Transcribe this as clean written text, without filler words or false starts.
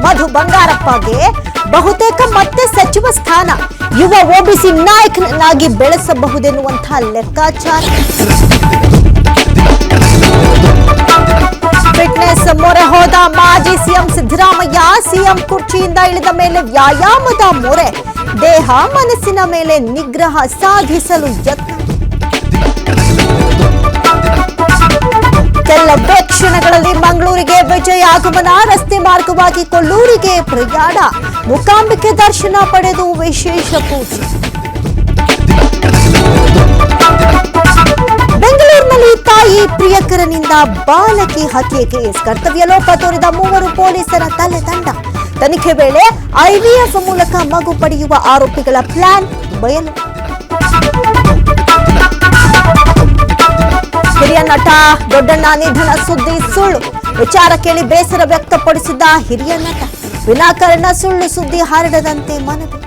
ಮಧು ಬಂಗಾರಪ್ಪಗೆ ಬಹುತೇಕ ಮತ್ತೆ ಸಚಿವ ಸ್ಥಾನ, ಯುವ ಒಬಿಸಿ ನಾಯಕನಾಗಿ ಬೆಳೆಸಬಹುದೆನ್ನುವಂತಹ ಲೆಕ್ಕಾಚಾರ. ಫಿಟ್ನೆಸ್ ಮೊರೆ ಹೋದ ಮಾಜಿ ಸಿಎಂ ಸಿದ್ದರಾಮಯ್ಯ, ಸಿಎಂ ಕುರ್ಚಿಯಿಂದ ಇಳಿದ ಮೇಲೆ ವ್ಯಾಯಾಮದ ಮೊರೆ, ದೇಹ ಮನಸ್ಸಿನ ಮೇಲೆ ನಿಗ್ರಹ ಸಾಧಿಸಲು ಯತ್ನ. ಕೆಲವೇ ಕ್ಷಣಗಳಲ್ಲಿ ಮಂಗಳೂರಿಗೆ ವಿಜಯ ಆಗಮನ, ರಸ್ತೆ ಮಾರ್ಗವಾಗಿ ಕೊಲ್ಲೂರಿಗೆ ಪ್ರಯಾಣ, ಮೂಕಾಂಬಿಕೆ ದರ್ಶನ ಪಡೆದು ವಿಶೇಷ ಪೂಜೆ. ಬೆಂಗಳೂರಿನಲ್ಲಿ ತಾಯಿ ಪ್ರಿಯಕರನಿಂದ ಬಾಲಕಿ ಹತ್ಯೆ ಕೇಸ್, ಕರ್ತವ್ಯ ಲೋಪ ತೋರಿದ 3 ಪೊಲೀಸರ ತಲೆ ದಂಡ. ತನಿಖೆ ವೇಳೆ ಐವಿಎಫ್ ಮೂಲಕ ಮಗು ಪಡೆಯುವ ಆರೋಪಿಗಳ ಪ್ಲಾನ್ ಬಯಲು. ಹಿರಿಯ ನಟ ದೊಡ್ಡಣ್ಣ ನಿಧನ ಸುದ್ದಿ ಸುಳ್ಳು, ವಿಚಾರ ಕೇಳಿ ಬೇಸರ ವ್ಯಕ್ತಪಡಿಸಿದ ಹಿರಿಯ ನಟ. ವಿನಾಕಾರಣ ಸುಳ್ಳು ಸುದ್ದಿ ಹರಡದಂತೆ ಮನವಿ.